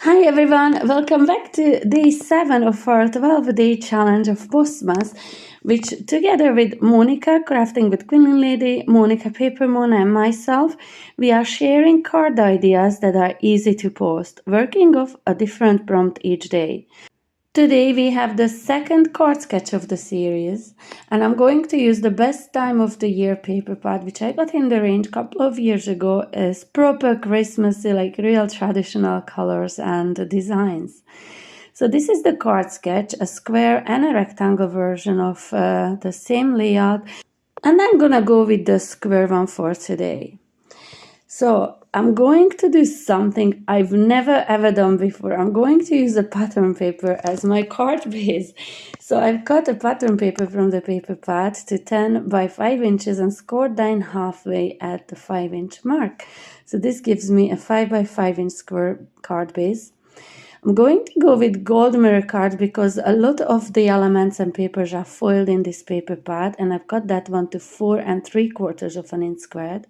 Hi everyone, welcome back to day 7 of our 12-day challenge of Postmas, which together with Monika, Crafting with Queen Lady, Monika Paper Moon and myself, we are sharing card ideas that are easy to post, working off a different prompt each day. Today we have the second card sketch of the series, and I'm going to use the best time of the year paper pad, which I got in the range a couple of years ago, as proper Christmassy, like real traditional colors and designs. So this is the card sketch, a square and a rectangle version of the same layout, and I'm gonna go with the square one for today. So I'm going to do something I've never ever done before. I'm going to use a pattern paper as my card base. So I've cut a pattern paper from the paper pad to 10 by 5 inches and scored down halfway at the 5-inch mark. So this gives me a 5 by 5 inch square card base. I'm going to go with gold mirror card because a lot of the elements and papers are foiled in this paper pad, and I've cut that one to 4 3/4 of an inch squared.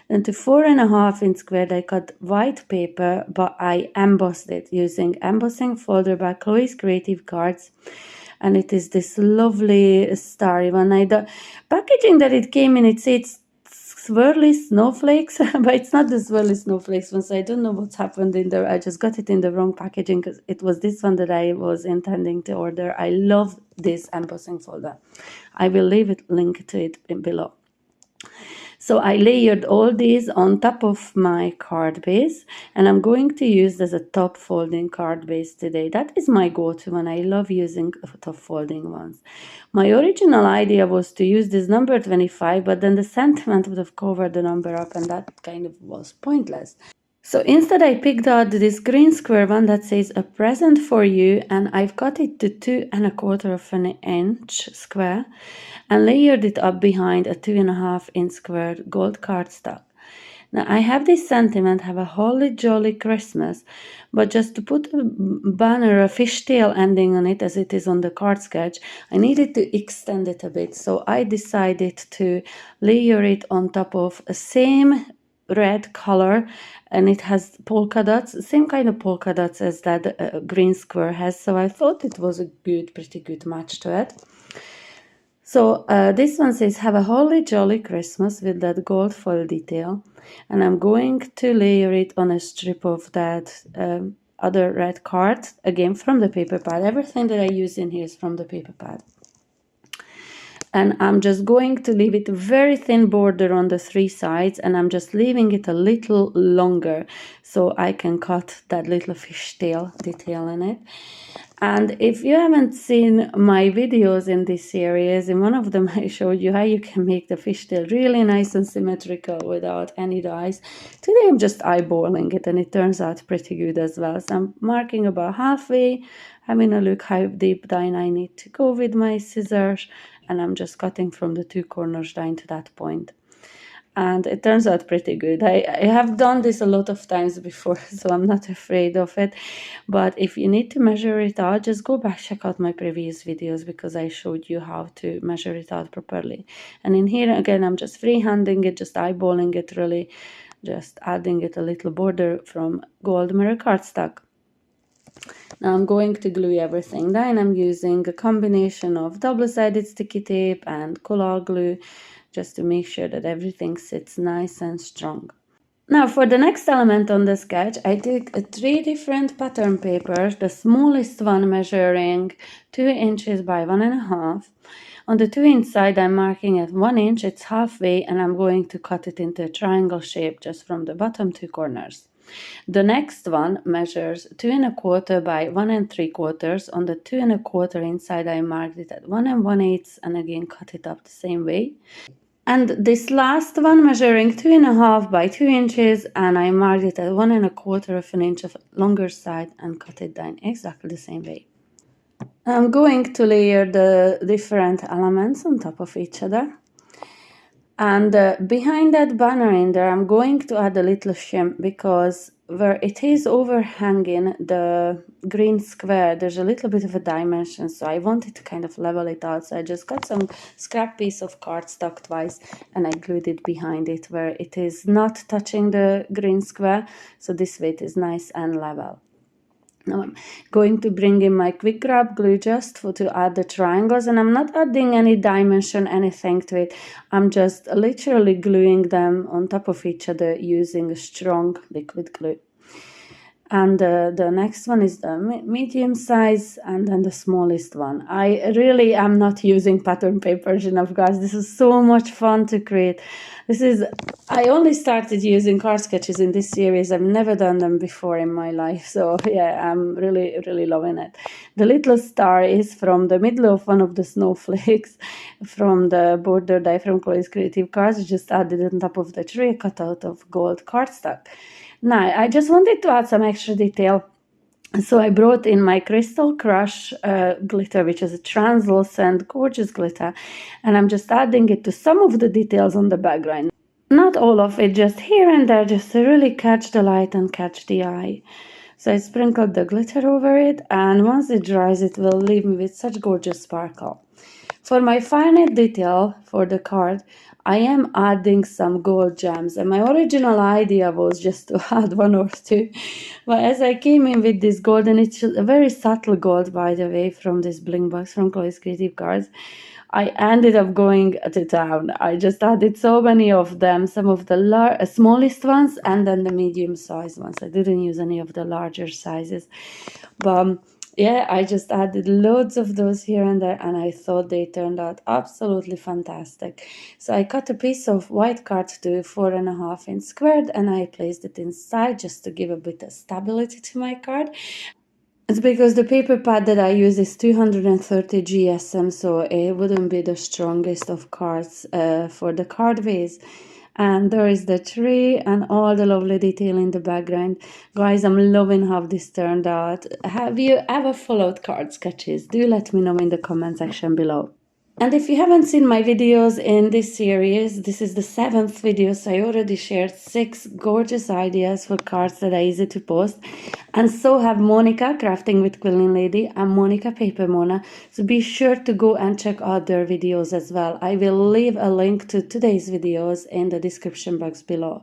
Then to 4.5 inch squared, I cut white paper, but I embossed it using embossing folder by Chloe's Creative Cards. And it is this lovely starry one. The packaging that it came in, it says swirly snowflakes, but it's not the swirly snowflakes one, so I don't know what's happened in there. I just got it in the wrong packaging because it was this one that I was intending to order. I love this embossing folder. I will leave it link to it below. So I layered all these on top of my card base, and I'm going to use as a top folding card base today. That is my go-to one. I love using top folding ones. My original idea was to use this number 25, but then the sentiment would have covered the number up, and that kind of was pointless. So instead I picked out this green square one that says a present for you, and I've cut it to 2.25 inch square and layered it up behind a 2.5 inch square gold cardstock. Now I have this sentiment, have a holly jolly Christmas, but just to put a banner, a fishtail ending on it as it is on the card sketch, I needed to extend it a bit. So I decided to layer it on top of a same red color, and it has polka dots, same kind of polka dots as that green square has. So I thought it was a pretty good match to it. So this one says, have a holly jolly Christmas with that gold foil detail. And I'm going to layer it on a strip of that other red card, again from the paper pad. Everything that I use in here is from the paper pad. And I'm just going to leave it a very thin border on the 3 sides, and I'm just leaving it a little longer so I can cut that little fishtail detail in it. And if you haven't seen my videos in this series, in one of them I showed you how you can make the fishtail really nice and symmetrical without any dies. Today I'm just eyeballing it, and it turns out pretty good as well. So I'm marking about halfway, having a look how deep down I need to go with my scissors, and I'm just cutting from the 2 corners down to that point. And it turns out pretty good. I have done this a lot of times before, so I'm not afraid of it. But if you need to measure it out, just go back, check out my previous videos, because I showed you how to measure it out properly. And in here, again, I'm just freehanding it, just eyeballing it really, just adding it a little border from gold mirror cardstock. Now I'm going to glue everything down. I'm using a combination of double-sided sticky tape and collard glue, just to make sure that everything sits nice and strong. Now for the next element on the sketch, I took 3 different pattern papers, the smallest one measuring 2 inches by 1.5. On the 2-inch side, I'm marking at 1 inch, it's halfway, and I'm going to cut it into a triangle shape just from the bottom 2 corners. The next one measures 2.25 by 1 3/4. On the 2.25 inside, I marked it at 1 1/8 and again cut it up the same way. And this last one measuring 2.5 by 2 inches, and I marked it at 1 1/4 inch of longer side and cut it down exactly the same way. I'm going to layer the different elements on top of each other. And behind that banner in there, I'm going to add a little shim, because where it is overhanging the green square, there's a little bit of a dimension, so I wanted to kind of level it out. So I just got some scrap piece of cardstock twice, and I glued it behind it where it is not touching the green square, so this way it is nice and level. Now I'm going to bring in my quick grab glue just to add the triangles, and I'm not adding any dimension, anything to it. I'm just literally gluing them on top of each other using a strong liquid glue. And the next one is the medium size, and then the smallest one. I really am not using pattern papers enough, guys. This is so much fun to create. I only started using card sketches in this series. I've never done them before in my life. So yeah, I'm really, really loving it. The little star is from the middle of one of the snowflakes from the border die from Chloe's Creative Cards. I just added on top of the tree cut out of gold cardstock. Now, I just wanted to add some extra detail. So I brought in my Crystal Crush glitter, which is a translucent, gorgeous glitter, and I'm just adding it to some of the details on the background. Not all of it, just here and there, just to really catch the light and catch the eye. So I sprinkled the glitter over it, and once it dries, it will leave me with such gorgeous sparkle. For my final detail for the card, I am adding some gold gems, and my original idea was just to add one or two. But as I came in with this gold, and it's a very subtle gold, by the way, from this bling box from Chloe's Creative Cards, I ended up going to town. I just added so many of them, some of the smallest ones, and then the medium sized ones. I didn't use any of the larger sizes. But yeah, I just added loads of those here and there, and I thought they turned out absolutely fantastic. So I cut a piece of white card to 4.5 inch squared, and I placed it inside just to give a bit of stability to my card. It's because the paper pad that I use is 230 GSM, so it wouldn't be the strongest of cards for the card base. And there is the tree and all the lovely detail in the background. Guys, I'm loving how this turned out. Have you ever followed card sketches? Do let me know in the comment section below. And if you haven't seen my videos in this series, this is the 7th video, so I already shared 6 gorgeous ideas for cards that are easy to post. And so have Monika, Crafting with Quilling Lady, and Monika Paper Mona. So be sure to go and check out their videos as well. I will leave a link to today's videos in the description box below.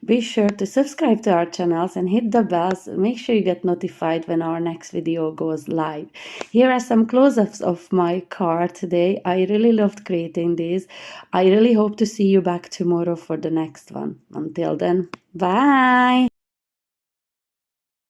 Be sure to subscribe to our channels and hit the bells. Make sure you get notified when our next video goes live. Here are some close-ups of my card today. I really loved creating these. I really hope to see you back tomorrow for the next one. Until then, bye!